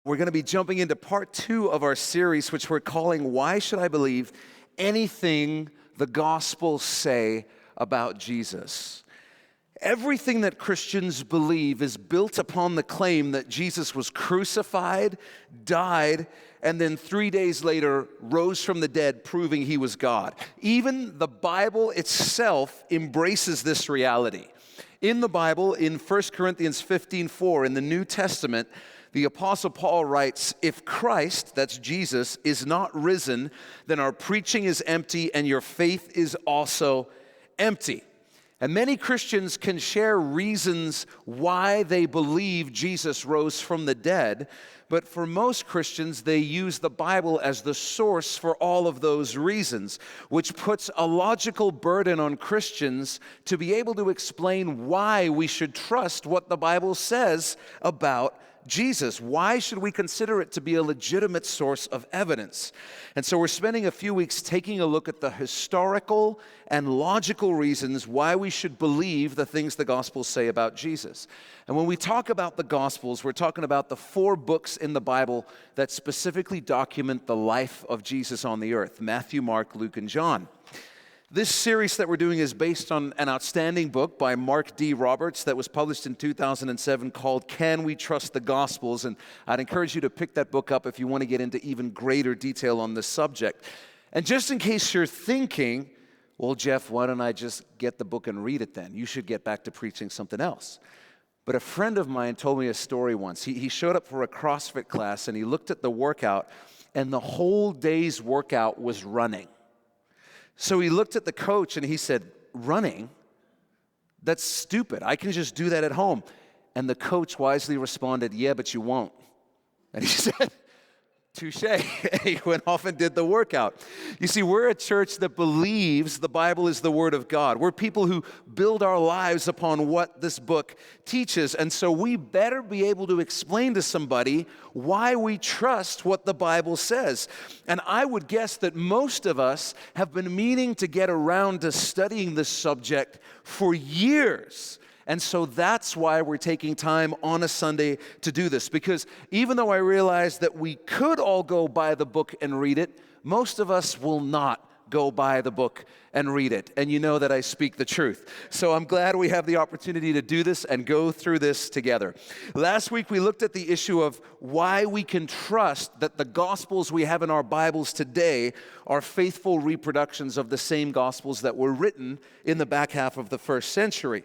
We're going to be jumping into part 2 of our series, which we're calling Why Should I Believe Anything the Gospels Say About Jesus? Everything that Christians believe is built upon the claim that Jesus was crucified, died, and then 3 days later rose from the dead, proving he was God. Even the Bible itself embraces this reality. In the Bible, in 1 Corinthians 15:4, in the New Testament, the Apostle Paul writes, "If Christ," that's Jesus, "is not risen, then our preaching is empty and your faith is also empty." And many Christians can share reasons why they believe Jesus rose from the dead, but for most Christians, they use the Bible as the source for all of those reasons, which puts a logical burden on Christians to be able to explain why we should trust what the Bible says about Jesus. Why should we consider it to be a legitimate source of evidence? And so we're spending a few weeks taking a look at the historical and logical reasons why we should believe the things the Gospels say about Jesus. And when we talk about the Gospels, we're talking about the 4 books in the Bible that specifically document the life of Jesus on the earth: Matthew, Mark, Luke, and John. This series that we're doing is based on an outstanding book by Mark D. Roberts that was published in 2007 called Can We Trust the Gospels? And I'd encourage you to pick that book up if you want to get into even greater detail on this subject. And just in case you're thinking, well, Jeff, why don't I just get the book and read it then? You should get back to preaching something else. But a friend of mine told me a story once. He showed up for a CrossFit class and he looked at the workout, and the whole day's workout was running. So he looked at the coach and he said, "Running? That's stupid. I can just do that at home." And the coach wisely responded, "Yeah, but you won't." And he said, "Touche." He went off and did the workout. You see, we're a church that believes the Bible is the Word of God. We're people who build our lives upon what this book teaches. And so we better be able to explain to somebody why we trust what the Bible says. And I would guess that most of us have been meaning to get around to studying this subject for years. And so that's why we're taking time on a Sunday to do this. Because even though I realize that we could all go buy the book and read it, most of us will not go buy the book and read it. And you know that I speak the truth. So I'm glad we have the opportunity to do this and go through this together. Last week we looked at the issue of why we can trust that the Gospels we have in our Bibles today are faithful reproductions of the same Gospels that were written in the back half of the first century.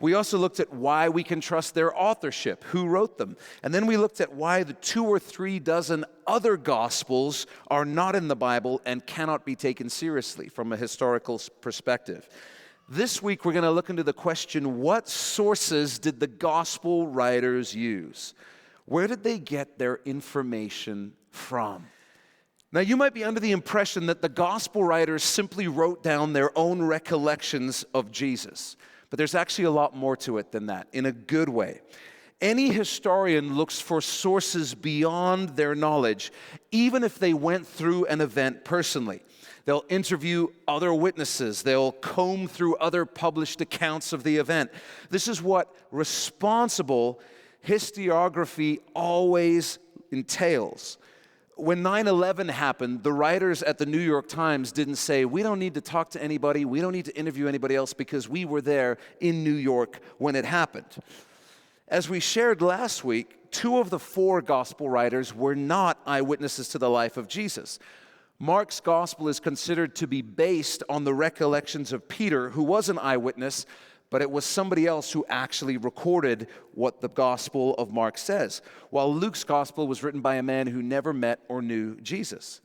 We also looked at why we can trust their authorship, who wrote them. And then we looked at why the 2 or 3 dozen other Gospels are not in the Bible and cannot be taken seriously from a historical perspective. This week we're going to look into the question, what sources did the Gospel writers use? Where did they get their information from? Now, you might be under the impression that the Gospel writers simply wrote down their own recollections of Jesus. But there's actually a lot more to it than that, in a good way. Any historian looks for sources beyond their knowledge, even if they went through an event personally. They'll interview other witnesses. They'll comb through other published accounts of the event. This is what responsible historiography always entails. When 9/11 happened, the writers at the New York Times didn't say, "We don't need to talk to anybody, we don't need to interview anybody else because we were there in New York when it happened." As we shared last week, 2 of the 4 gospel writers were not eyewitnesses to the life of Jesus. Mark's gospel is considered to be based on the recollections of Peter, who was an eyewitness, but it was somebody else who actually recorded what the Gospel of Mark says, while Luke's Gospel was written by a man who never met or knew Jesus.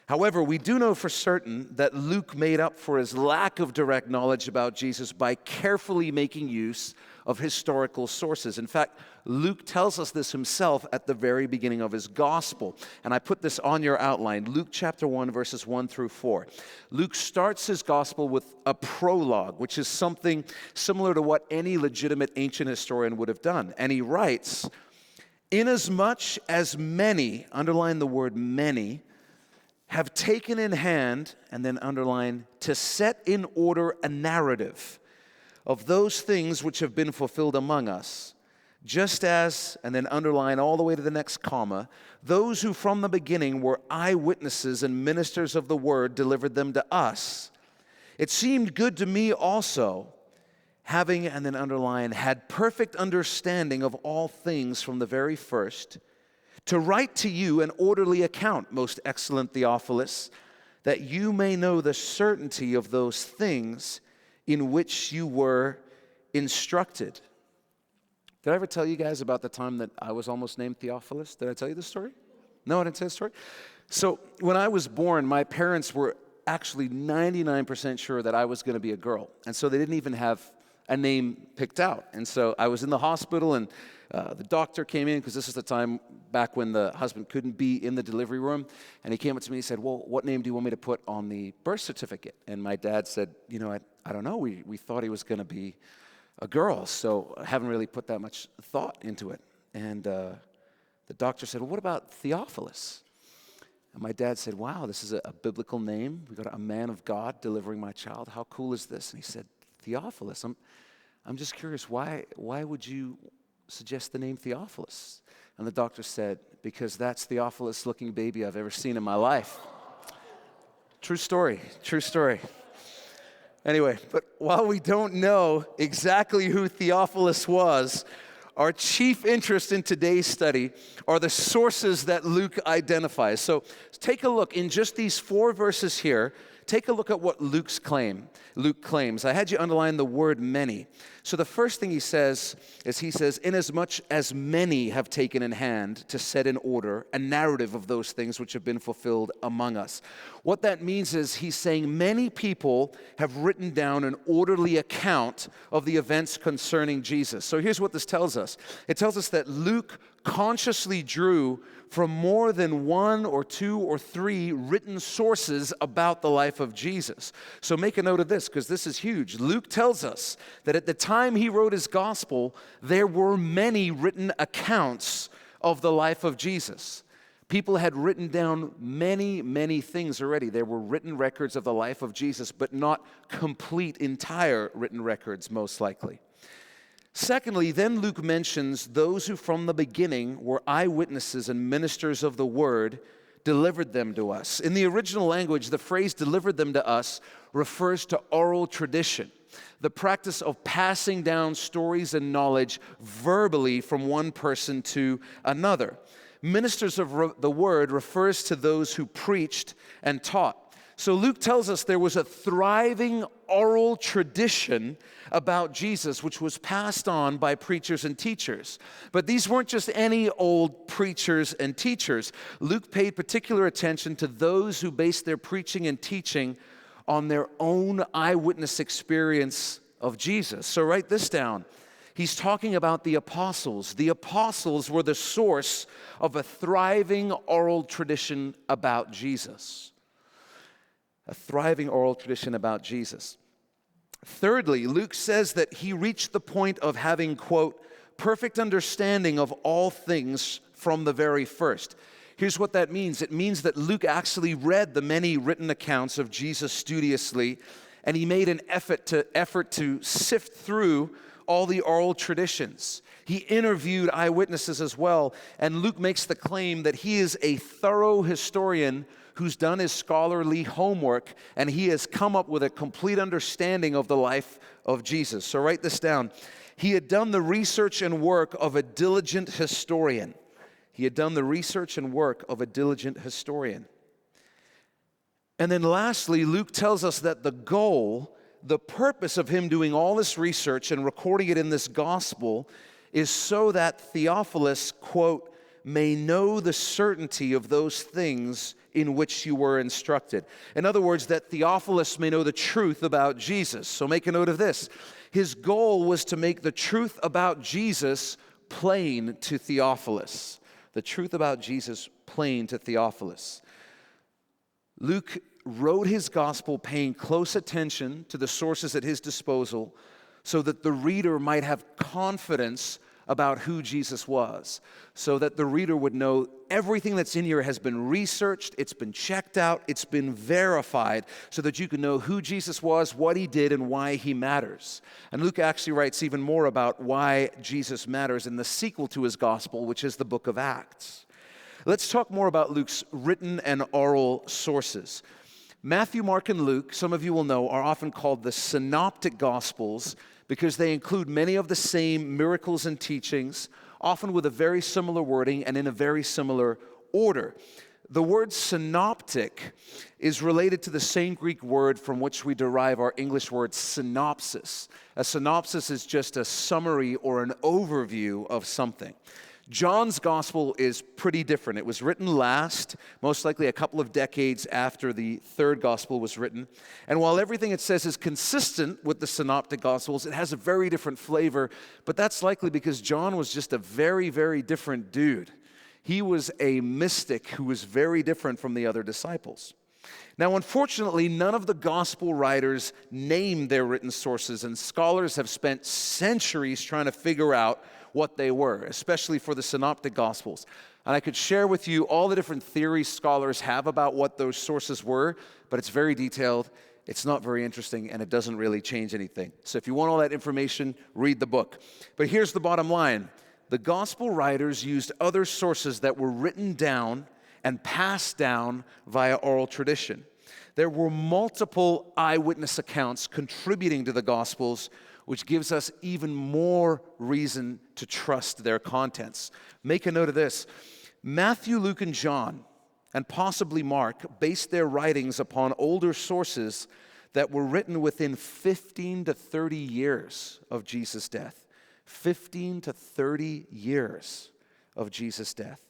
However, we do know for certain that Luke made up for his lack of direct knowledge about Jesus by carefully making use of historical sources. In fact, Luke tells us this himself at the very beginning of his gospel. And I put this on your outline, Luke chapter 1, verses 1 through 4. Luke starts his gospel with a prologue, which is something similar to what any legitimate ancient historian would have done. And he writes, "Inasmuch as many," underline the word many, "have taken in hand," and then underline, "to set in order a narrative of those things which have been fulfilled among us, Just as, and then underline all the way to the next comma, those who from the beginning were eyewitnesses and ministers of the word delivered them to us. It seemed good to me also, having, and then underline, had perfect understanding of all things from the very first, to write to you an orderly account, most excellent Theophilus, that you may know the certainty of those things in which you were instructed. Did I ever tell you guys about the time that I was almost named Theophilus? Did I tell you the story? No, I didn't tell the story? So when I was born, my parents were actually 99% sure that I was going to be a girl. And so they didn't even have a name picked out. And so I was in the hospital, and the doctor came in, because this is the time back when the husband couldn't be in the delivery room. And he came up to me and said, well, what name do you want me to put on the birth certificate? And my dad said, I don't know. We thought he was going to be a girl, so I haven't really put that much thought into it. And the doctor said, well, what about Theophilus? And my dad said, wow, this is a biblical name. We got a man of God delivering my child. How cool is this? And he said, Theophilus. I'm just curious, why would you suggest the name Theophilus? And the doctor said, because that's the Theophilus looking baby I've ever seen in my life. True story, true story. Anyway, but while we don't know exactly who Theophilus was, our chief interest in today's study are the sources that Luke identifies. So take a look in just these 4 verses here. Take a look at what Luke claims. I had you underline the word many. So the first thing he says is, inasmuch as many have taken in hand to set in order a narrative of those things which have been fulfilled among us. What that means is he's saying many people have written down an orderly account of the events concerning Jesus. So here's what this tells us. It tells us that Luke consciously drew from more than 1 or 2 or 3 written sources about the life of Jesus. So make a note of this, because this is huge. Luke tells us that at the time he wrote his gospel, there were many written accounts of the life of Jesus. People had written down many, many things already. There were written records of the life of Jesus, but not complete, entire written records, most likely. Secondly, then Luke mentions those who from the beginning were eyewitnesses and ministers of the word delivered them to us. In the original language, the phrase delivered them to us refers to oral tradition, the practice of passing down stories and knowledge verbally from one person to another. Ministers of the word refers to those who preached and taught. So Luke tells us there was a thriving oral tradition about Jesus, which was passed on by preachers and teachers. But these weren't just any old preachers and teachers. Luke paid particular attention to those who based their preaching and teaching on their own eyewitness experience of Jesus. So write this down. He's talking about the apostles. The apostles were the source of a thriving oral tradition about Jesus. A thriving oral tradition about Jesus. Thirdly, Luke says that he reached the point of having, quote, perfect understanding of all things from the very first. Here's what that means. It means that Luke actually read the many written accounts of Jesus studiously, and he made an effort to sift through all the oral traditions. He interviewed eyewitnesses as well, and Luke makes the claim that he is a thorough historian who's done his scholarly homework, and he has come up with a complete understanding of the life of Jesus. So write this down. He had done the research and work of a diligent historian. He had done the research and work of a diligent historian. And then lastly, Luke tells us that the goal, the purpose of him doing all this research and recording it in this gospel is so that Theophilus, quote, may know the certainty of those things in which you were instructed. In other words, that Theophilus may know the truth about Jesus. So make a note of this. His goal was to make the truth about Jesus plain to Theophilus. The truth about Jesus plain to Theophilus. Luke wrote his gospel paying close attention to the sources at his disposal so that the reader might have confidence about who Jesus was, so that the reader would know everything that's in here has been researched, it's been checked out, it's been verified, so that you can know who Jesus was, what he did, and why he matters. And Luke actually writes even more about why Jesus matters in the sequel to his gospel, which is the book of Acts. Let's talk more about Luke's written and oral sources. Matthew, Mark, and Luke, some of you will know, are often called the synoptic gospels because they include many of the same miracles and teachings, often with a very similar wording and in a very similar order. The word synoptic is related to the same Greek word from which we derive our English word synopsis. A synopsis is just a summary or an overview of something. John's gospel is pretty different. It was written last, most likely a couple of decades after the third gospel was written. And while everything it says is consistent with the synoptic gospels, it has a very different flavor. But that's likely because John was just a very, very different dude. He was a mystic who was very different from the other disciples. Now, unfortunately, none of the gospel writers named their written sources, and scholars have spent centuries trying to figure out what they were, especially for the synoptic gospels. And I could share with you all the different theories scholars have about what those sources were, but it's very detailed, it's not very interesting, and it doesn't really change anything. So if you want all that information, read the book. But here's the bottom line. The gospel writers used other sources that were written down and passed down via oral tradition. There were multiple eyewitness accounts contributing to the Gospels, which gives us even more reason to trust their contents. Make a note of this. Matthew, Luke, and John, and possibly Mark, based their writings upon older sources that were written within 15 to 30 years of Jesus' death. 15 to 30 years of Jesus' death.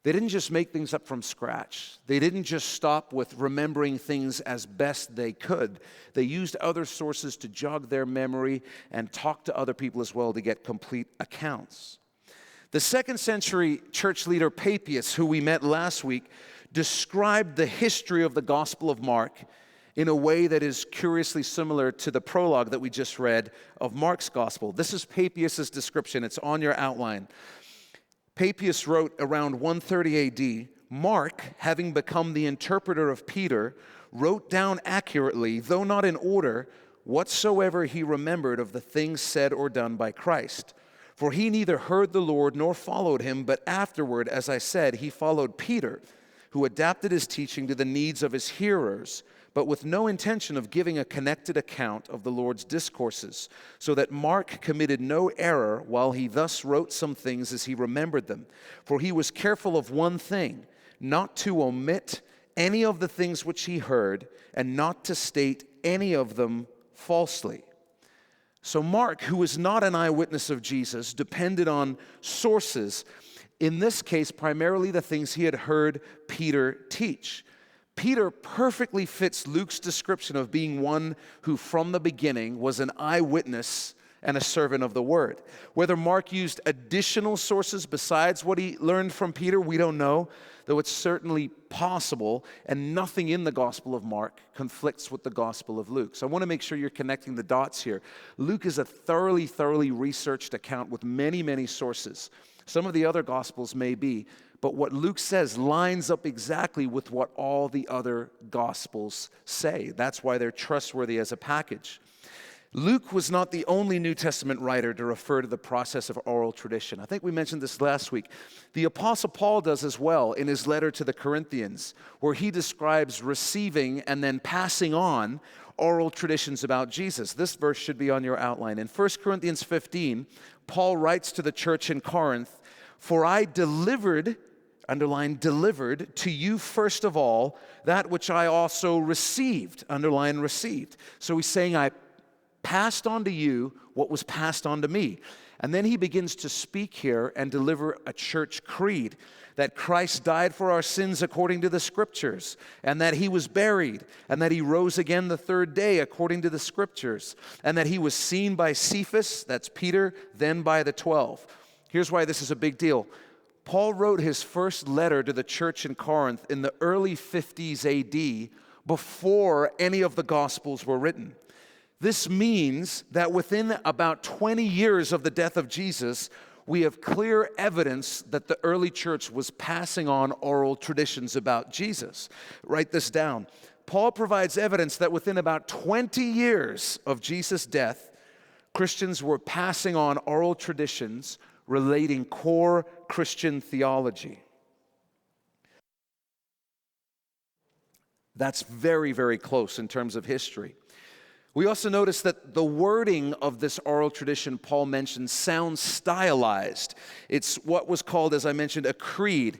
They didn't just make things up from scratch. They didn't just stop with remembering things as best they could. They used other sources to jog their memory and talk to other people as well to get complete accounts. The second century church leader Papias, who we met last week, described the history of the Gospel of Mark in a way that is curiously similar to the prologue that we just read of Mark's Gospel. This is Papias' description. It's on your outline. Papias wrote around 130 AD, Mark, having become the interpreter of Peter, wrote down accurately, though not in order, whatsoever he remembered of the things said or done by Christ. For he neither heard the Lord nor followed him, but afterward, as I said, he followed Peter, who adapted his teaching to the needs of his hearers, but with no intention of giving a connected account of the Lord's discourses, so that Mark committed no error while he thus wrote some things as he remembered them. For he was careful of one thing, not to omit any of the things which he heard, and not to state any of them falsely. So Mark, who was not an eyewitness of Jesus, depended on sources, in this case primarily the things he had heard Peter teach. Peter perfectly fits Luke's description of being one who from the beginning was an eyewitness and a servant of the word. Whether Mark used additional sources besides what he learned from Peter, we don't know, though it's certainly possible, and nothing in the Gospel of Mark conflicts with the Gospel of Luke. So I want to make sure you're connecting the dots here. Luke is a thoroughly researched account with many sources. Some of the other Gospels may be, but what Luke says lines up exactly with what all the other Gospels say. That's why they're trustworthy as a package. Luke was not the only New Testament writer to refer to the process of oral tradition. I think we mentioned this last week. The Apostle Paul does as well in his letter to the Corinthians, where he describes receiving and then passing on oral traditions about Jesus. This verse should be on your outline. In 1 Corinthians 15, Paul writes to the church in Corinth, "For I delivered," underline delivered, "to you first of all that which I also received," underline received. So he's saying, I passed on to you what was passed on to me. And then he begins to speak here and deliver a church creed, that Christ died for our sins according to the Scriptures, and that he was buried, and that he rose again the third day according to the Scriptures, and that he was seen by Cephas, that's Peter, then by the 12. Here's why this is a big deal. Paul wrote his first letter to the church in Corinth in the early 50s AD, before any of the Gospels were written. This means that within about 20 years of the death of Jesus, we have clear evidence that the early church was passing on oral traditions about Jesus. Write this down. Paul provides evidence that within about 20 years of Jesus' death, Christians were passing on oral traditions relating core Christian theology. That's very, very close in terms of history. We also notice that the wording of this oral tradition Paul mentions sounds stylized. It's what was called, as I mentioned, a creed.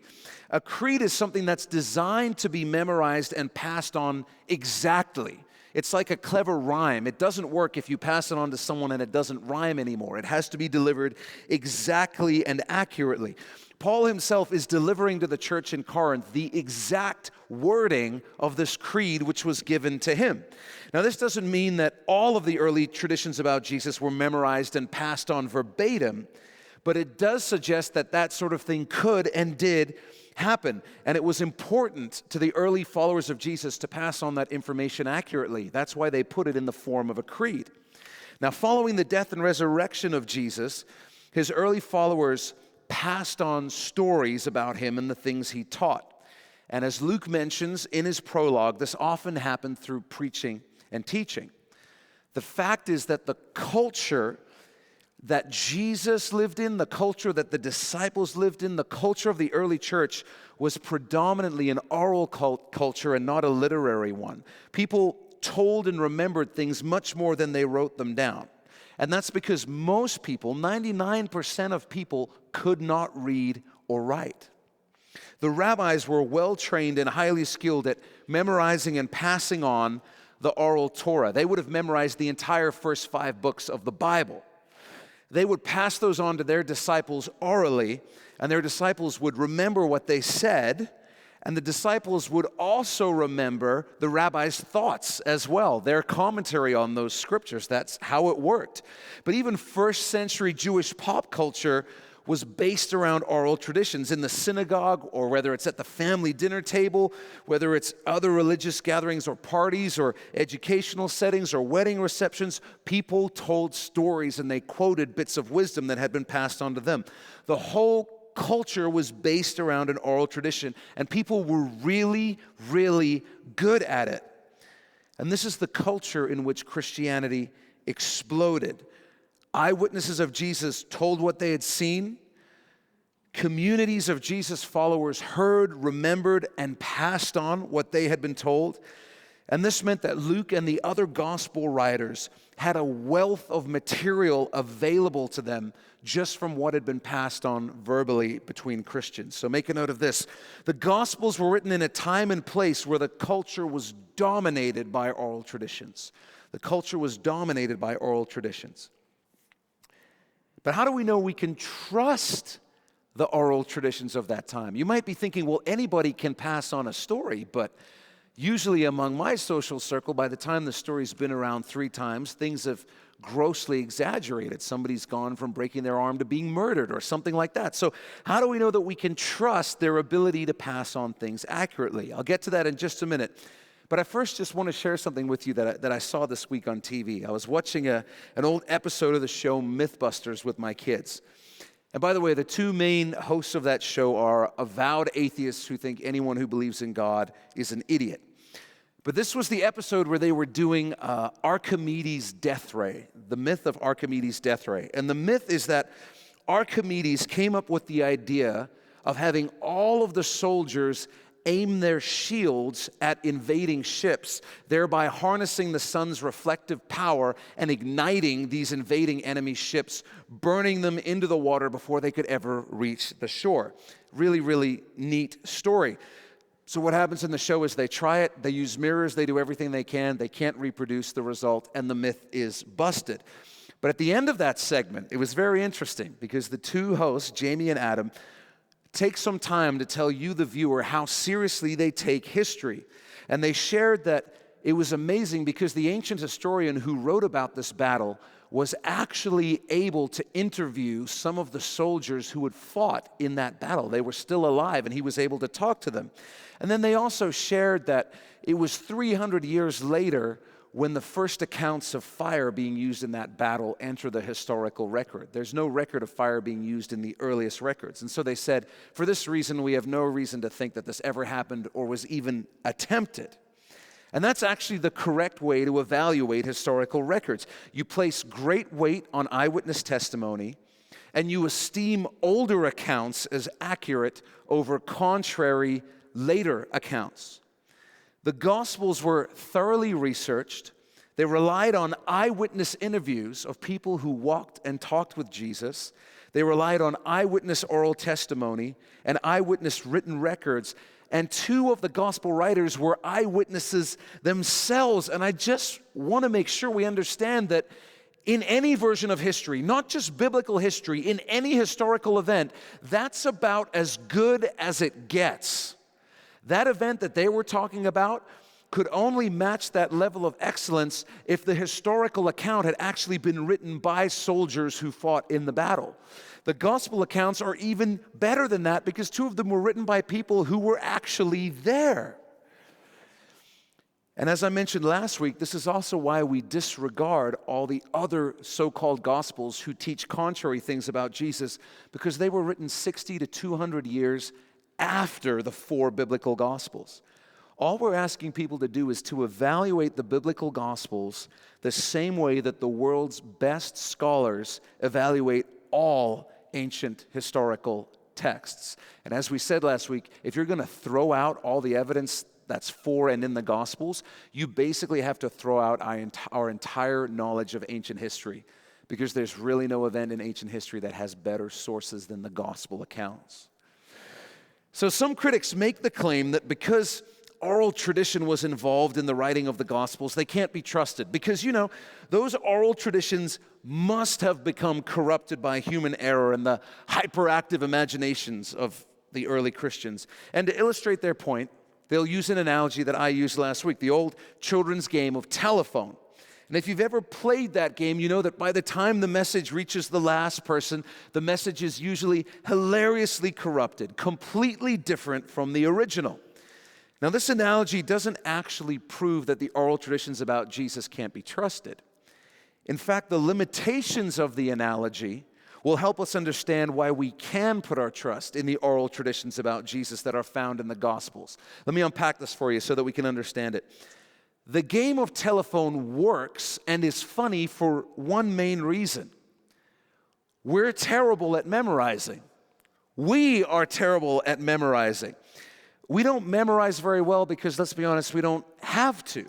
A creed is something that's designed to be memorized and passed on exactly. It's like a clever rhyme. It doesn't work if you pass it on to someone and it doesn't rhyme anymore. It has to be delivered exactly and accurately. Paul himself is delivering to the church in Corinth the exact wording of this creed which was given to him. Now, this doesn't mean that all of the early traditions about Jesus were memorized and passed on verbatim, but it does suggest that that sort of thing could and did happen. And it was important to the early followers of Jesus to pass on that information accurately. That's why they put it in the form of a creed. Now, following the death and resurrection of Jesus, his early followers passed on stories about him and the things he taught. And as Luke mentions in his prologue, this often happened through preaching and teaching. The fact is that the culture that Jesus lived in, the culture that the disciples lived in, the culture of the early church was predominantly an oral culture and not a literary one. People told and remembered things much more than they wrote them down. And that's because most people, 99% of people, could not read or write. The rabbis were well trained and highly skilled at memorizing and passing on the oral Torah. They would have memorized the entire first 5 books of the Bible. They would pass those on to their disciples orally, and their disciples would remember what they said, and the disciples would also remember the rabbi's thoughts as well, their commentary on those scriptures. That's how it worked. But even first century Jewish pop culture was based around oral traditions. In the synagogue, or whether it's at the family dinner table, whether it's other religious gatherings or parties or educational settings or wedding receptions, people told stories and they quoted bits of wisdom that had been passed on to them. The whole culture was based around an oral tradition, and people were really, really good at it. And this is the culture in which Christianity exploded. Eyewitnesses of Jesus told what they had seen. Communities of Jesus followers heard, remembered, and passed on what they had been told. And this meant that Luke and the other gospel writers had a wealth of material available to them just from what had been passed on verbally between Christians. So make a note of this. The Gospels were written in a time and place where the culture was dominated by oral traditions. The culture was dominated by oral traditions. But how do we know we can trust the oral traditions of that time? You might be thinking, well, anybody can pass on a story, but usually among my social circle, by the time the story's been around 3 times, things have grossly exaggerated. Somebody's gone from breaking their arm to being murdered or something like that. So how do we know that we can trust their ability to pass on things accurately? I'll get to that in just a minute. But I first just want to share something with you that I saw this week on TV. I was watching an old episode of the show Mythbusters with my kids. And by the way, the 2 main hosts of that show are avowed atheists who think anyone who believes in God is an idiot. But this was the episode where they were doing Archimedes' death ray, the myth of Archimedes' death ray. And the myth is that Archimedes came up with the idea of having all of the soldiers aim their shields at invading ships, thereby harnessing the sun's reflective power and igniting these invading enemy ships, burning them into the water before they could ever reach the shore. Really, really neat story. So what happens in the show is they try it, they use mirrors, they do everything they can't reproduce the result, and the myth is busted. But at the end of that segment, it was very interesting because the 2 hosts, Jamie and Adam, take some time to tell you, the viewer, how seriously they take history. And they shared that it was amazing because the ancient historian who wrote about this battle was actually able to interview some of the soldiers who had fought in that battle. They were still alive, and he was able to talk to them. And then they also shared that it was 300 years later when the first accounts of fire being used in that battle enter the historical record. There's no record of fire being used in the earliest records. And so they said, for this reason, we have no reason to think that this ever happened or was even attempted. And that's actually the correct way to evaluate historical records. You place great weight on eyewitness testimony, and you esteem older accounts as accurate over contrary later accounts. The Gospels were thoroughly researched. They relied on eyewitness interviews of people who walked and talked with Jesus. They relied on eyewitness oral testimony and eyewitness written records. And two of the gospel writers were eyewitnesses themselves. And I just want to make sure we understand that in any version of history, not just biblical history, in any historical event, that's about as good as it gets. That event that they were talking about could only match that level of excellence if the historical account had actually been written by soldiers who fought in the battle. The gospel accounts are even better than that because two of them were written by people who were actually there. And as I mentioned last week, this is also why we disregard all the other so-called gospels who teach contrary things about Jesus, because they were written 60 to 200 years after the four biblical gospels. All we're asking people to do is to evaluate the biblical gospels the same way that the world's best scholars evaluate all ancient historical texts. And as we said last week, if you're going to throw out all the evidence that's for and in the Gospels, you basically have to throw out our entire knowledge of ancient history, because there's really no event in ancient history that has better sources than the Gospel accounts. So some critics make the claim that because oral tradition was involved in the writing of the Gospels, they can't be trusted. Because, those oral traditions must have become corrupted by human error and the hyperactive imaginations of the early Christians. And to illustrate their point, they'll use an analogy that I used last week, the old children's game of telephone. And if you've ever played that game, you know that by the time the message reaches the last person, the message is usually hilariously corrupted, completely different from the original. Now, this analogy doesn't actually prove that the oral traditions about Jesus can't be trusted. In fact, the limitations of the analogy will help us understand why we can put our trust in the oral traditions about Jesus that are found in the Gospels. Let me unpack this for you so that we can understand it. The game of telephone works and is funny for one main reason. We're terrible at memorizing. We are terrible at memorizing. We don't memorize very well because, let's be honest, we don't have to.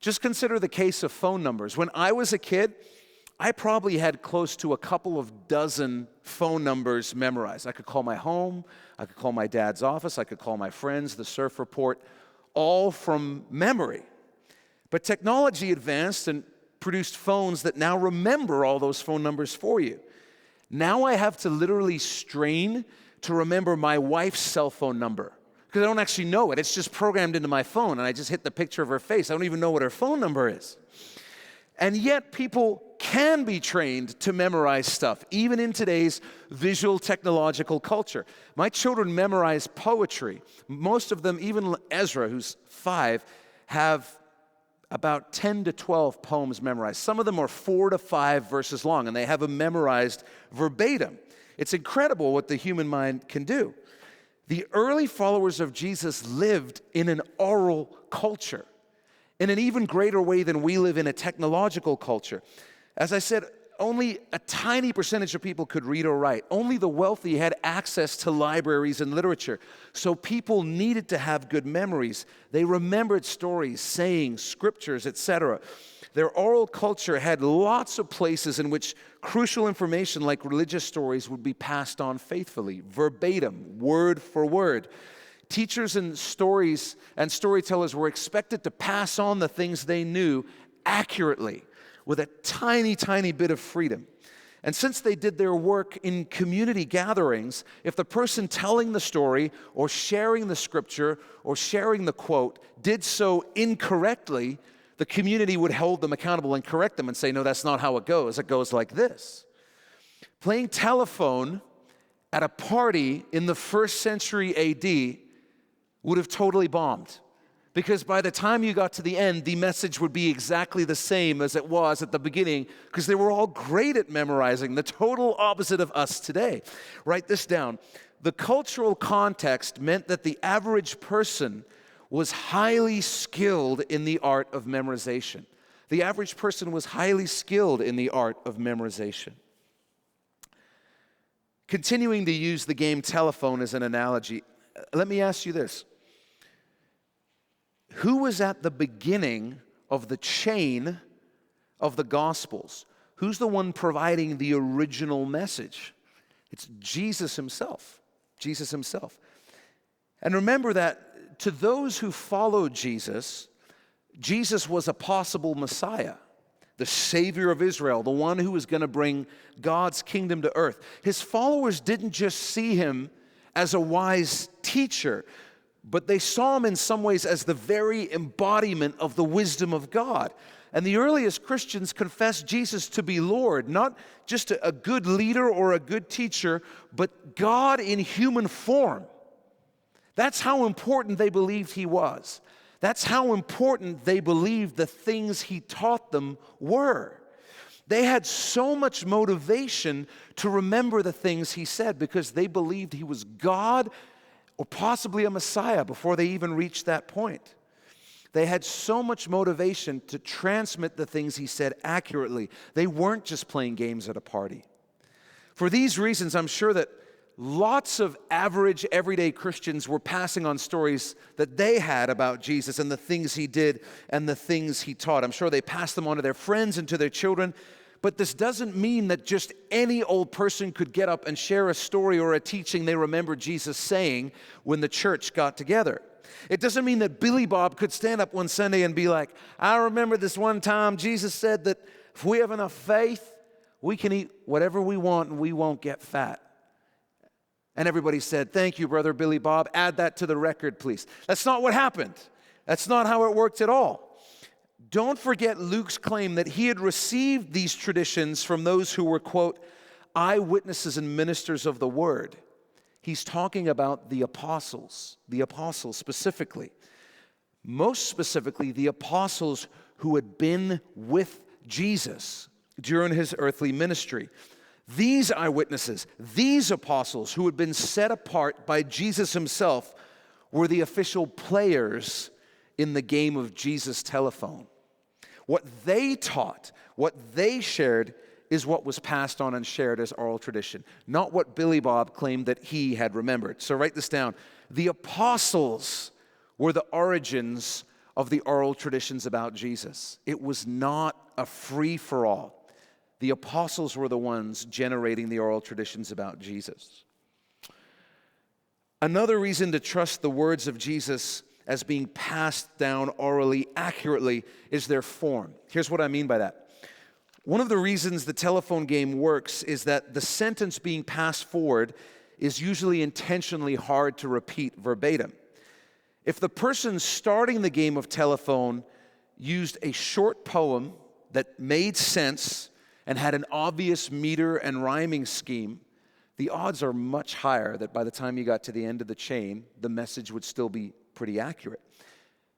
Just consider the case of phone numbers. When I was a kid, I probably had close to a couple of dozen phone numbers memorized. I could call my home, I could call my dad's office, I could call my friends, the surf report, all from memory. But technology advanced and produced phones that now remember all those phone numbers for you. Now I have to literally strain to remember my wife's cell phone number because I don't actually know it. It's just programmed into my phone, and I just hit the picture of her face. I don't even know what her phone number is. And yet people can be trained to memorize stuff, even in today's visual technological culture. My children memorize poetry. Most of them, even Ezra, who's 5, have about 10 to 12 poems memorized. Some of them are 4 to 5 verses long, and they have them memorized verbatim. It's incredible what the human mind can do. The early followers of Jesus lived in an oral culture in an even greater way than we live in a technological culture. As I said, only a tiny percentage of people could read or write. Only the wealthy had access to libraries and literature. So people needed to have good memories. They remembered stories, sayings, scriptures, etc. Their oral culture had lots of places in which crucial information like religious stories would be passed on faithfully, verbatim, word for word. Teachers and storytellers were expected to pass on the things they knew accurately, with a tiny, tiny bit of freedom. And since they did their work in community gatherings, if the person telling the story or sharing the scripture or sharing the quote did so incorrectly, the community would hold them accountable and correct them and say, no, that's not how it goes. It goes like this. Playing telephone at a party in the 1st century AD would have totally bombed, because by the time you got to the end, the message would be exactly the same as it was at the beginning, because they were all great at memorizing, the total opposite of us today. Write this down. The cultural context meant that the average person was highly skilled in the art of memorization. The average person was highly skilled in the art of memorization. Continuing to use the game telephone as an analogy, let me ask you this. Who was at the beginning of the chain of the Gospels? Who's the one providing the original message? It's Jesus himself. Jesus himself. And remember that to those who followed Jesus, Jesus was a possible Messiah, the Savior of Israel, the one who was going to bring God's kingdom to earth. His followers didn't just see him as a wise teacher, but they saw him in some ways as the very embodiment of the wisdom of God. And the earliest Christians confessed Jesus to be Lord, not just a good leader or a good teacher, but God in human form. That's how important they believed he was. That's how important they believed the things he taught them were. They had so much motivation to remember the things he said because they believed he was God or possibly a Messiah before they even reached that point. They had so much motivation to transmit the things he said accurately. They weren't just playing games at a party. For these reasons, I'm sure that lots of average, everyday Christians were passing on stories that they had about Jesus and the things he did and the things he taught. I'm sure they passed them on to their friends and to their children. But this doesn't mean that just any old person could get up and share a story or a teaching they remember Jesus saying when the church got together. It doesn't mean that Billy Bob could stand up one Sunday and be like, I remember this one time Jesus said that if we have enough faith, we can eat whatever we want and we won't get fat. And everybody said, thank you, Brother Billy Bob. Add that to the record, please. That's not what happened. That's not how it worked at all. Don't forget Luke's claim that he had received these traditions from those who were, quote, eyewitnesses and ministers of the word. He's talking about the apostles specifically. Most specifically, the apostles who had been with Jesus during his earthly ministry. These eyewitnesses, these apostles who had been set apart by Jesus himself were the official players in the game of Jesus telephone. What they taught, what they shared, is what was passed on and shared as oral tradition, not what Billy Bob claimed that he had remembered. So write this down. The apostles were the origins of the oral traditions about Jesus. It was not a free-for-all. The apostles were the ones generating the oral traditions about Jesus. Another reason to trust the words of Jesus as being passed down orally accurately is their form. Here's what I mean by that. One of the reasons the telephone game works is that the sentence being passed forward is usually intentionally hard to repeat verbatim. If the person starting the game of telephone used a short poem that made sense and had an obvious meter and rhyming scheme, the odds are much higher that by the time you got to the end of the chain, the message would still be pretty accurate.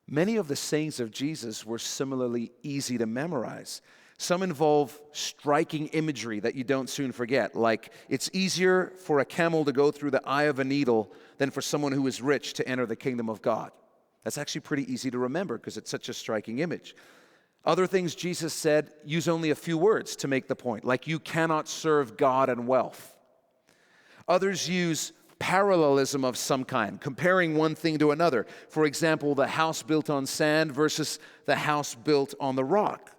Many of the sayings of Jesus were similarly easy to memorize. Some involve striking imagery that you don't soon forget, like it's easier for a camel to go through the eye of a needle than for someone who is rich to enter the kingdom of God. That's actually pretty easy to remember because it's such a striking image. Other things Jesus said use only a few words to make the point, like you cannot serve God and wealth. Others use parallelism of some kind, comparing one thing to another. For example, the house built on sand versus the house built on the rock.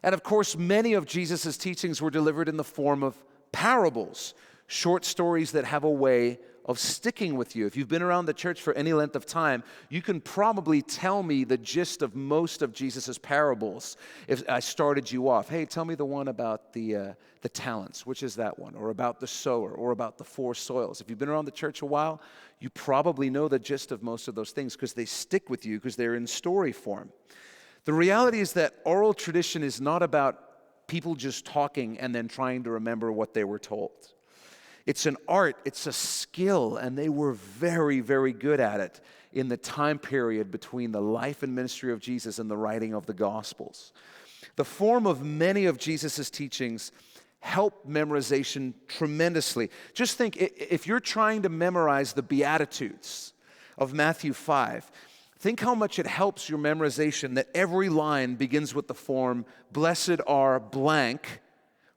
And of course, many of Jesus' teachings were delivered in the form of parables, short stories that have a way of sticking with you. If you've been around the church for any length of time, you can probably tell me the gist of most of Jesus' parables. If I started you off, hey, tell me the one about the talents, which is that one, or about the sower, or about the four soils. If you've been around the church a while, you probably know the gist of most of those things because they stick with you because they're in story form. The reality is that oral tradition is not about people just talking and then trying to remember what they were told. It's an art, it's a skill, and they were very, very good at it in the time period between the life and ministry of Jesus and the writing of the Gospels. The form of many of Jesus' teachings help memorization tremendously. Just think, if you're trying to memorize the Beatitudes of Matthew 5, think how much it helps your memorization that every line begins with the form, blessed are blank,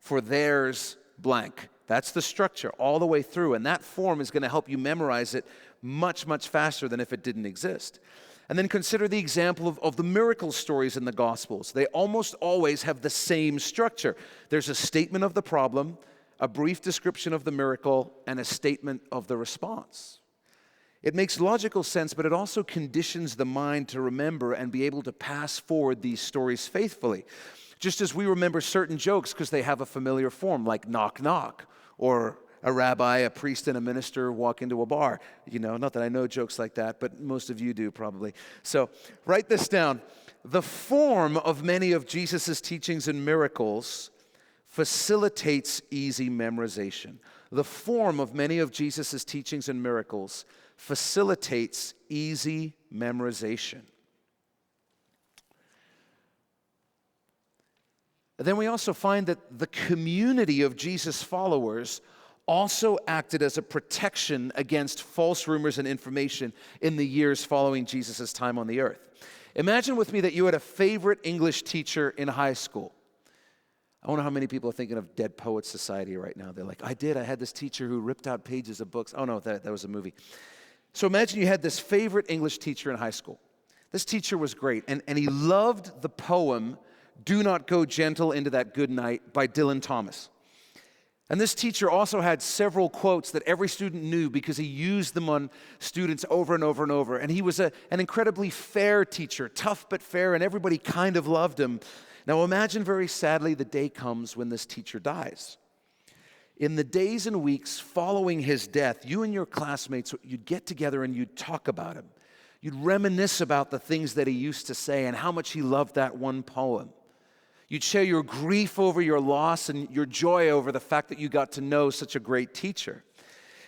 for theirs blank. That's the structure all the way through, and that form is going to help you memorize it much, much faster than if it didn't exist. And then consider the example of the miracle stories in the Gospels. They almost always have the same structure. There's a statement of the problem, a brief description of the miracle, and a statement of the response. It makes logical sense, but it also conditions the mind to remember and be able to pass forward these stories faithfully. Just as we remember certain jokes because they have a familiar form, like knock, knock, or a rabbi, a priest, and a minister walk into a bar. You know, not that I know jokes like that, but most of you do probably. So write this down. The form of many of Jesus' teachings and miracles facilitates easy memorization. The form of many of Jesus' teachings and miracles facilitates easy memorization. Then we also find that the community of Jesus' followers also acted as a protection against false rumors and information in the years following Jesus' time on the earth. Imagine with me that you had a favorite English teacher in high school. I wonder how many people are thinking of Dead Poets Society right now. They're like, I had this teacher who ripped out pages of books. Oh no, that was a movie. So imagine you had this favorite English teacher in high school. This teacher was great, and he loved the poem, Do Not Go Gentle Into That Good Night by Dylan Thomas. And this teacher also had several quotes that every student knew because he used them on students over and over and over. And he was an incredibly fair teacher, tough but fair, and everybody kind of loved him. Now imagine very sadly the day comes when this teacher dies. In the days and weeks following his death, you and your classmates, you'd get together and you'd talk about him. You'd reminisce about the things that he used to say and how much he loved that one poem. You'd share your grief over your loss and your joy over the fact that you got to know such a great teacher.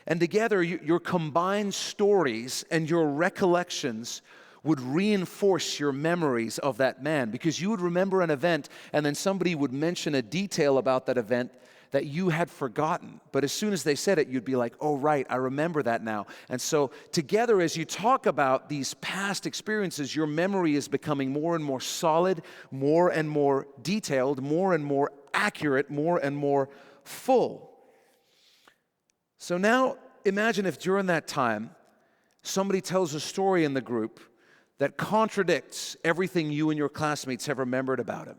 And together, your combined stories and your recollections would reinforce your memories of that man, because you would remember an event and then somebody would mention a detail about that event that you had forgotten. But as soon as they said it, you'd be like, oh, right, I remember that now. And so together, as you talk about these past experiences, your memory is becoming more and more solid, more and more detailed, more and more accurate, more and more full. So now imagine if during that time, somebody tells a story in the group that contradicts everything you and your classmates have remembered about him.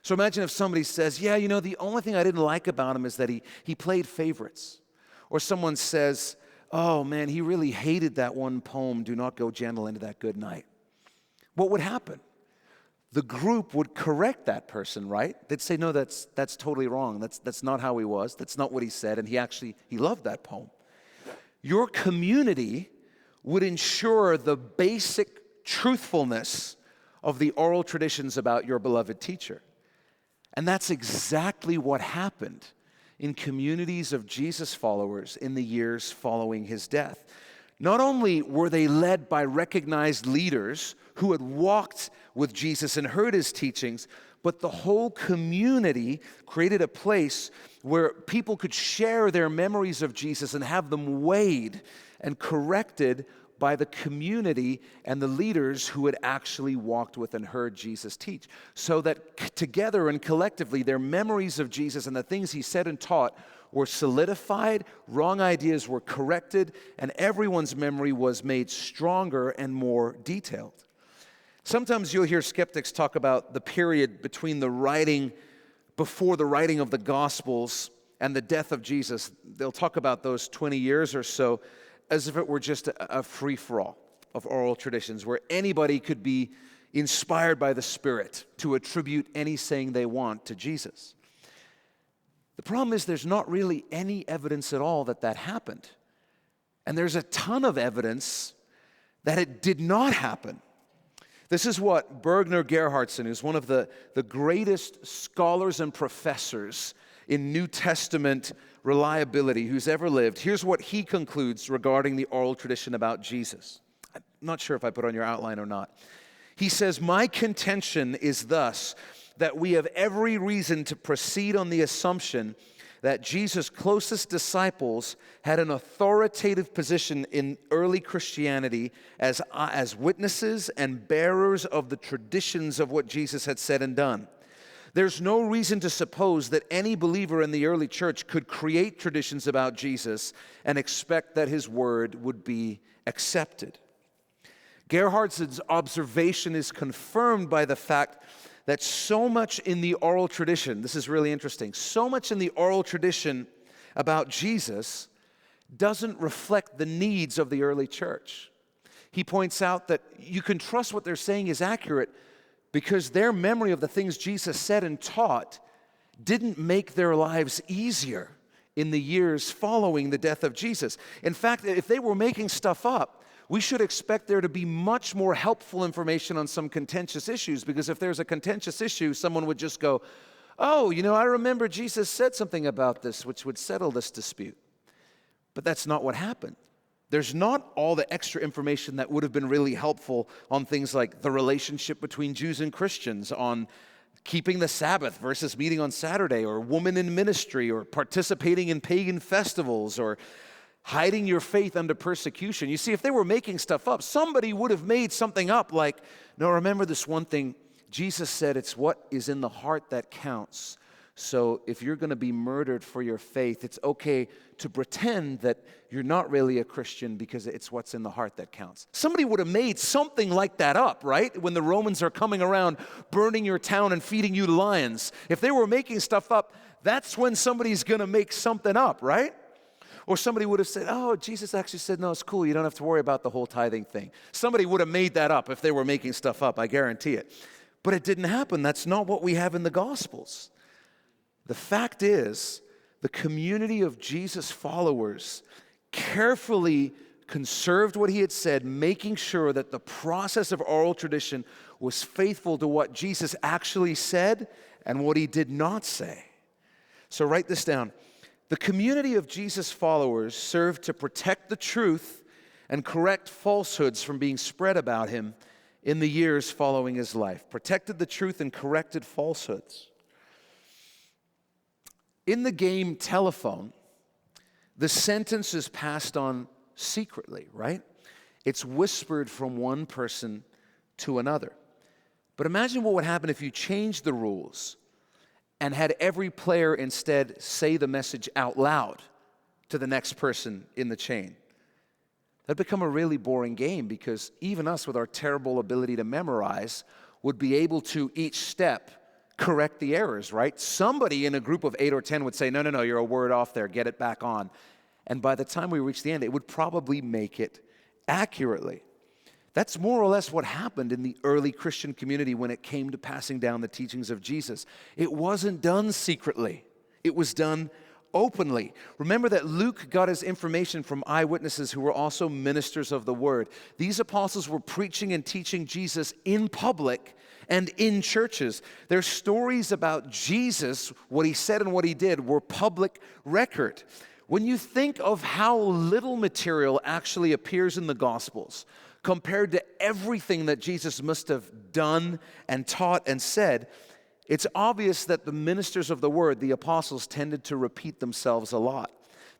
So imagine if somebody says, yeah, you know, the only thing I didn't like about him is that he played favorites. Or someone says, oh man, he really hated that one poem, Do Not Go Gentle Into That Good Night. What would happen? The group would correct that person, right? They'd say, no, that's totally wrong. That's not how he was. That's not what he said. And he loved that poem. Your community would ensure the basic truthfulness of the oral traditions about your beloved teacher. And that's exactly what happened in communities of Jesus followers in the years following his death. Not only were they led by recognized leaders who had walked with Jesus and heard his teachings, but the whole community created a place where people could share their memories of Jesus and have them weighed and corrected by the community and the leaders who had actually walked with and heard Jesus teach. So that together and collectively, their memories of Jesus and the things he said and taught were solidified, wrong ideas were corrected, and everyone's memory was made stronger and more detailed. Sometimes you'll hear skeptics talk about the period between before the writing of the Gospels and the death of Jesus. They'll talk about those 20 years or so as if it were just a free-for-all of oral traditions where anybody could be inspired by the Spirit to attribute any saying they want to Jesus. The problem is there's not really any evidence at all that happened. And there's a ton of evidence that it did not happen. This is what Bergner Gerhardsen, who's one of the greatest scholars and professors in New Testament reliability who's ever lived, here's what he concludes regarding the oral tradition about Jesus. not sure if I put on your outline or not. He says, "My contention is thus that we have every reason to proceed on the assumption that Jesus' closest disciples had an authoritative position in early Christianity as witnesses and bearers of the traditions of what Jesus had said and done. There's no reason to suppose that any believer in the early church could create traditions about Jesus and expect that his word would be accepted." Gerhardson's observation is confirmed by the fact that so much in the oral tradition, this is really interesting, so much in the oral tradition about Jesus doesn't reflect the needs of the early church. He points out that you can trust what they're saying is accurate because their memory of the things Jesus said and taught didn't make their lives easier in the years following the death of Jesus. In fact, if they were making stuff up, we should expect there to be much more helpful information on some contentious issues, because if there's a contentious issue, someone would just go, "Oh, I remember Jesus said something about this, which would settle this dispute." But that's not what happened. There's not all the extra information that would have been really helpful on things like the relationship between Jews and Christians, on keeping the Sabbath versus meeting on Saturday, or women in ministry, or participating in pagan festivals, or hiding your faith under persecution. You see, if they were making stuff up, somebody would have made something up like, "No, remember this one thing. Jesus said it's what is in the heart that counts. So if you're going to be murdered for your faith, it's okay to pretend that you're not really a Christian because it's what's in the heart that counts." Somebody would have made something like that up, right? When the Romans are coming around, burning your town and feeding you to lions. If they were making stuff up, that's when somebody's going to make something up, right? Or somebody would have said, "Oh, Jesus actually said, no, it's cool. You don't have to worry about the whole tithing thing." Somebody would have made that up if they were making stuff up, I guarantee it. But it didn't happen. That's not what we have in the Gospels. The fact is, the community of Jesus' followers carefully conserved what he had said, making sure that the process of oral tradition was faithful to what Jesus actually said and what he did not say. So write this down. The community of Jesus' followers served to protect the truth and correct falsehoods from being spread about him in the years following his life. Protected the truth and corrected falsehoods. In the game telephone, the sentence is passed on secretly, right? It's whispered from one person to another. But imagine what would happen if you changed the rules and had every player instead say the message out loud to the next person in the chain. That'd become a really boring game, because even us with our terrible ability to memorize would be able to each step correct the errors, right? Somebody in a group of 8 or 10 would say, no, you're a word off there, get it back on. And by the time we reach the end, it would probably make it accurately. That's more or less what happened in the early Christian community when it came to passing down the teachings of Jesus. It wasn't done secretly. It was done openly. Remember that Luke got his information from eyewitnesses who were also ministers of the word. These apostles were preaching and teaching Jesus in public and in churches. Their stories about Jesus, what he said and what he did, were public record. When you think of how little material actually appears in the Gospels compared to everything that Jesus must have done and taught and said, it's obvious that the ministers of the word, the apostles, tended to repeat themselves a lot.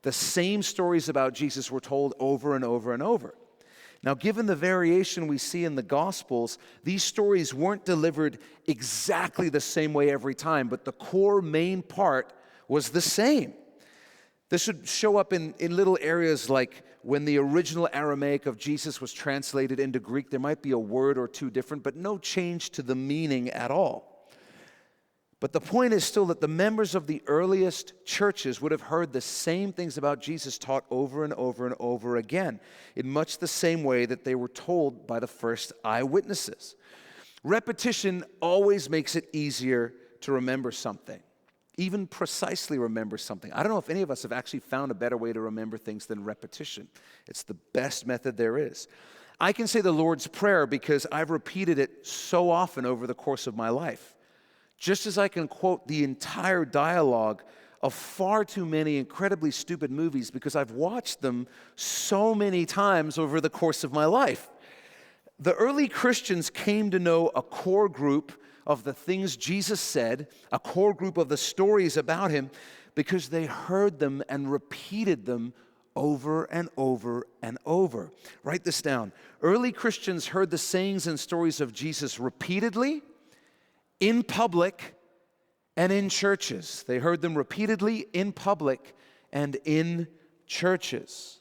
The same stories about Jesus were told over and over and over. Now, given the variation we see in the Gospels, these stories weren't delivered exactly the same way every time, but the core main part was the same. This would show up in little areas like when the original Aramaic of Jesus was translated into Greek, there might be a word or two different, but no change to the meaning at all. But the point is still that the members of the earliest churches would have heard the same things about Jesus taught over and over and over again, in much the same way that they were told by the first eyewitnesses. Repetition always makes it easier to remember something, even precisely remember something. I don't know if any of us have actually found a better way to remember things than repetition. It's the best method there is. I can say the Lord's Prayer because I've repeated it so often over the course of my life. Just as I can quote the entire dialogue of far too many incredibly stupid movies because I've watched them so many times over the course of my life. the early Christians came to know a core group of the things Jesus said, a core group of the stories about him, because they heard them and repeated them over and over and over. Write this down. Early Christians heard the sayings and stories of Jesus repeatedly, in public, and in churches. They heard them repeatedly, in public, and in churches.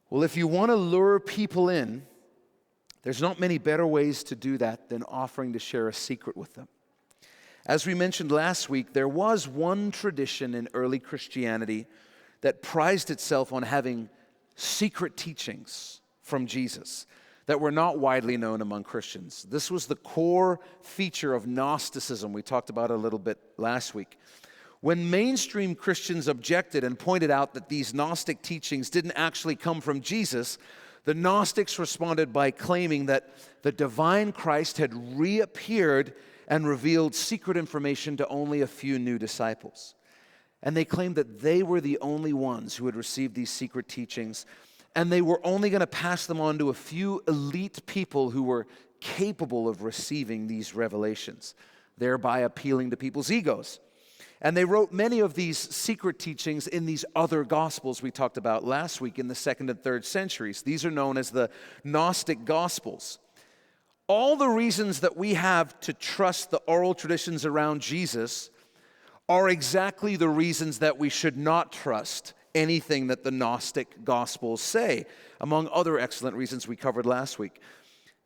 Well, if you want to lure people in, there's not many better ways to do that than offering to share a secret with them. As we mentioned last week, there was one tradition in early Christianity that prized itself on having secret teachings from Jesus that were not widely known among Christians. This was the core feature of Gnosticism. We talked about it a little bit last week. When mainstream Christians objected and pointed out that these Gnostic teachings didn't actually come from Jesus, the Gnostics responded by claiming that the divine Christ had reappeared and revealed secret information to only a few new disciples. And they claimed that they were the only ones who had received these secret teachings, and they were only going to pass them on to a few elite people who were capable of receiving these revelations, thereby appealing to people's egos. And they wrote many of these secret teachings in these other gospels we talked about last week in the 2nd and 3rd centuries. These are known as the Gnostic Gospels. All the reasons that we have to trust the oral traditions around Jesus are exactly the reasons that we should not trust anything that the Gnostic Gospels say, among other excellent reasons we covered last week.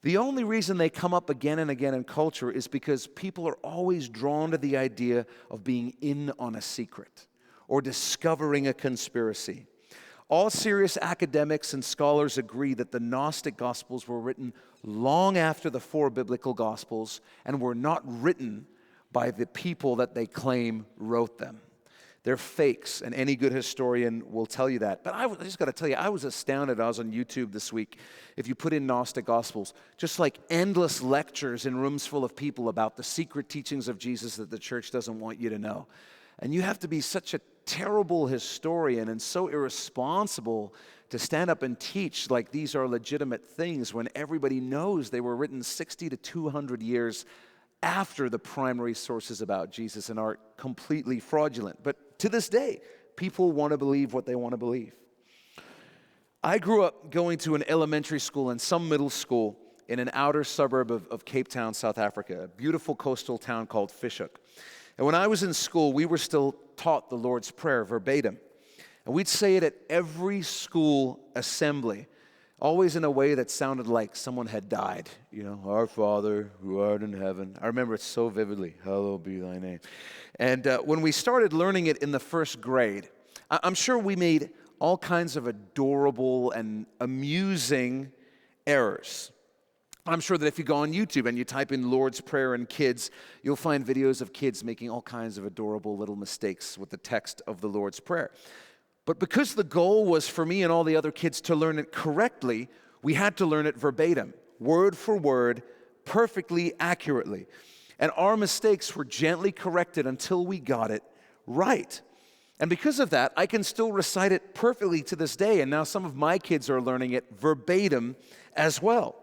The only reason they come up again and again in culture is because people are always drawn to the idea of being in on a secret or discovering a conspiracy. All serious academics and scholars agree that the Gnostic Gospels were written long after the 4 biblical Gospels and were not written by the people that they claim wrote them. They're fakes, and any good historian will tell you that. But I just got to tell you, I was astounded. I was on YouTube this week. If you put in Gnostic Gospels, just like endless lectures in rooms full of people about the secret teachings of Jesus that the church doesn't want you to know. And you have to be such a terrible historian and so irresponsible to stand up and teach like these are legitimate things when everybody knows they were written 60 to 200 years after the primary sources about Jesus and are completely fraudulent. But to this day, people want to believe what they want to believe. I grew up going to an elementary school and some middle school in an outer suburb of Cape Town, South Africa, a beautiful coastal town called Fish Hoek. And when I was in school, we were still taught the Lord's Prayer verbatim. And we'd say it at every school assembly, always in a way that sounded like someone had died. You know, our Father who art in heaven. I remember it so vividly. Hallowed be thy name. And when we started learning it in the first grade, I'm sure we made all kinds of adorable and amusing errors. I'm sure that if you go on YouTube and you type in Lord's Prayer and kids, you'll find videos of kids making all kinds of adorable little mistakes with the text of the Lord's Prayer. But because the goal was for me and all the other kids to learn it correctly, we had to learn it verbatim, word for word, perfectly accurately. And our mistakes were gently corrected until we got it right. And because of that, I can still recite it perfectly to this day, and now some of my kids are learning it verbatim as well.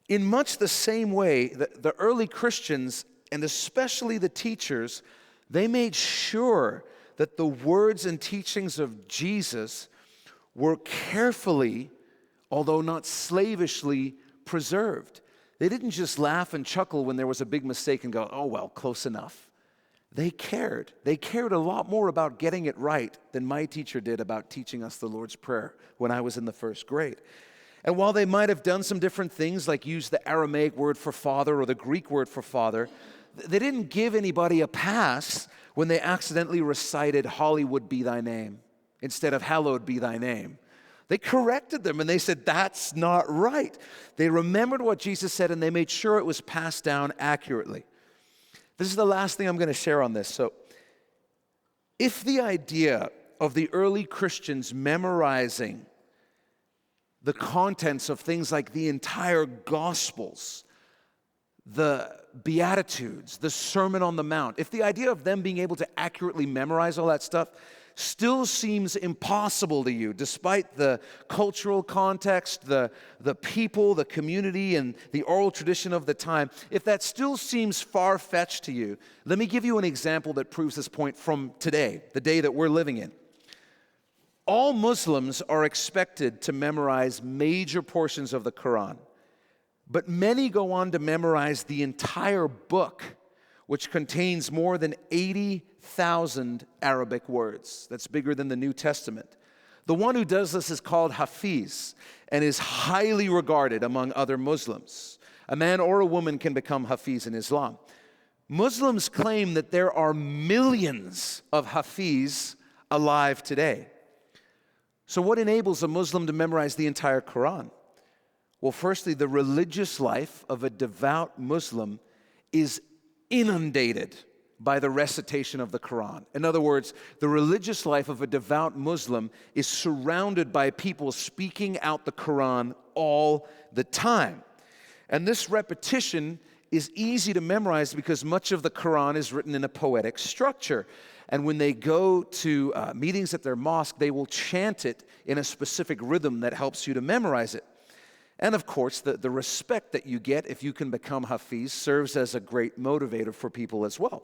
In much the same way, the early Christians, and especially the teachers, they made sure that the words and teachings of Jesus were carefully, although not slavishly, preserved. They didn't just laugh and chuckle when there was a big mistake and go, oh, well, close enough. They cared. They cared a lot more about getting it right than my teacher did about teaching us the Lord's Prayer when I was in the first grade. And while they might have done some different things, like use the Aramaic word for father or the Greek word for father, they didn't give anybody a pass when they accidentally recited, Hollywood be thy name, instead of hallowed be thy name. They corrected them and they said, that's not right. They remembered what Jesus said and they made sure it was passed down accurately. This is the last thing I'm going to share on this. So, if the idea of the early Christians memorizing the contents of things like the entire Gospels, the Beatitudes, the Sermon on the Mount, if the idea of them being able to accurately memorize all that stuff still seems impossible to you, despite the cultural context, the people, the community, and the oral tradition of the time, if that still seems far-fetched to you, let me give you an example that proves this point from today, the day that we're living in. All Muslims are expected to memorize major portions of the Quran, but many go on to memorize the entire book, which contains more than 80,000 Arabic words. That's bigger than the New Testament. The one who does this is called Hafiz and is highly regarded among other Muslims. A man or a woman can become Hafiz in Islam. Muslims claim that there are millions of Hafiz alive today. So what enables a Muslim to memorize the entire Quran? Well, firstly, the religious life of a devout Muslim is inundated by the recitation of the Quran. In other words, the religious life of a devout Muslim is surrounded by people speaking out the Quran all the time. And this repetition is easy to memorize because much of the Quran is written in a poetic structure. And when they go to meetings at their mosque, they will chant it in a specific rhythm that helps you to memorize it. And of course, the respect that you get if you can become Hafiz serves as a great motivator for people as well.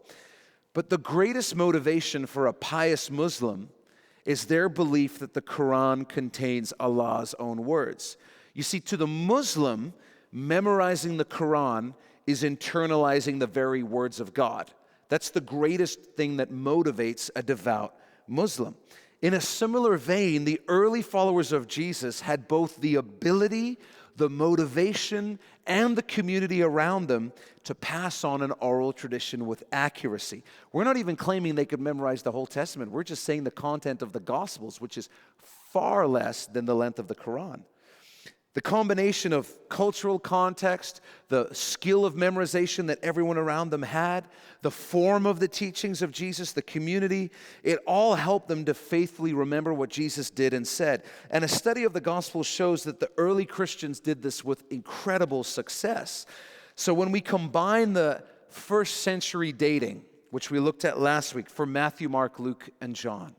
But the greatest motivation for a pious Muslim is their belief that the Quran contains Allah's own words. You see, to the Muslim, memorizing the Quran is internalizing the very words of God. That's the greatest thing that motivates a devout Muslim. In a similar vein, the early followers of Jesus had both the ability, the motivation, and the community around them to pass on an oral tradition with accuracy. We're not even claiming they could memorize the whole Testament. We're just saying the content of the Gospels, which is far less than the length of the Quran. The combination of cultural context, the skill of memorization that everyone around them had, the form of the teachings of Jesus, the community, it all helped them to faithfully remember what Jesus did and said. And a study of the gospel shows that the early Christians did this with incredible success. So when we combine the first century dating, which we looked at last week for Matthew, Mark, Luke, and John,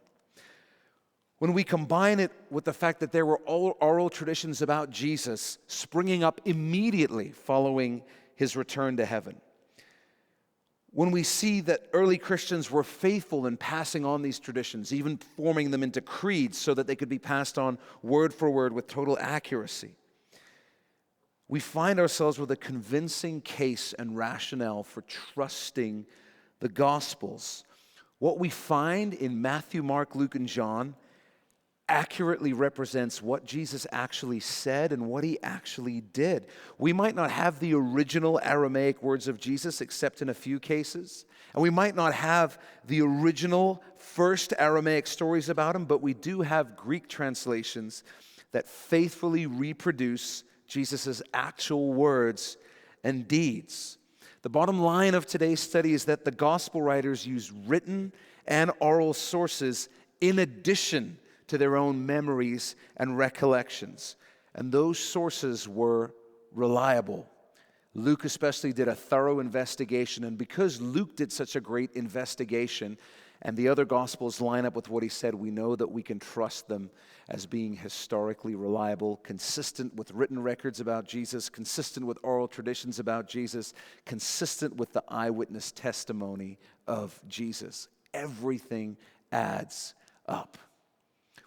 when we combine it with the fact that there were oral traditions about Jesus springing up immediately following his return to heaven, when we see that early Christians were faithful in passing on these traditions, even forming them into creeds so that they could be passed on word for word with total accuracy, we find ourselves with a convincing case and rationale for trusting the Gospels. What we find in Matthew, Mark, Luke, and John accurately represents what Jesus actually said and what he actually did. We might not have the original Aramaic words of Jesus except in a few cases, and we might not have the original first Aramaic stories about him, but we do have Greek translations that faithfully reproduce Jesus' actual words and deeds. The bottom line of today's study is that the gospel writers use written and oral sources in addition to their own memories and recollections. And those sources were reliable. Luke especially did a thorough investigation, and because Luke did such a great investigation and the other Gospels line up with what he said, we know that we can trust them as being historically reliable, consistent with written records about Jesus, consistent with oral traditions about Jesus, consistent with the eyewitness testimony of Jesus. Everything adds up.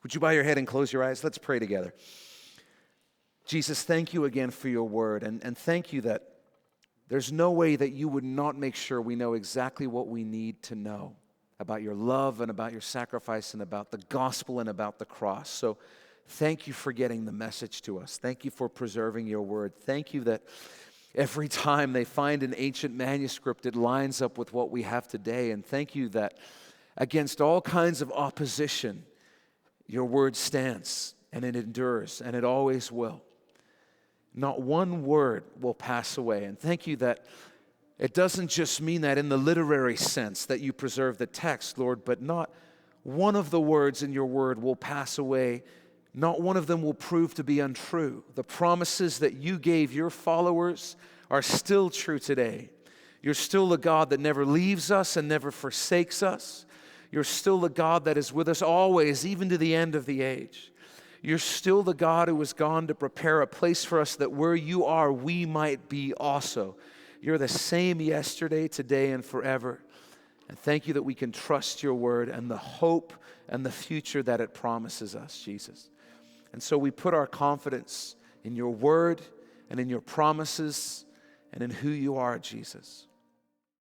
Would you bow your head and close your eyes? Let's pray together. Jesus, thank you again for your word, and thank you that there's no way that you would not make sure we know exactly what we need to know about your love and about your sacrifice and about the gospel and about the cross. So thank you for getting the message to us. Thank you for preserving your word. Thank you that every time they find an ancient manuscript, it lines up with what we have today. And thank you that against all kinds of opposition, your word stands and it endures and it always will. Not one word will pass away. And thank you that it doesn't just mean that in the literary sense that you preserve the text, Lord, but not one of the words in your word will pass away. Not one of them will prove to be untrue. The promises that you gave your followers are still true today. You're still a God that never leaves us and never forsakes us. You're still the God that is with us always, even to the end of the age. You're still the God who has gone to prepare a place for us that where you are, we might be also. You're the same yesterday, today, and forever. And thank you that we can trust your word and the hope and the future that it promises us, Jesus. And so we put our confidence in your word and in your promises and in who you are, Jesus.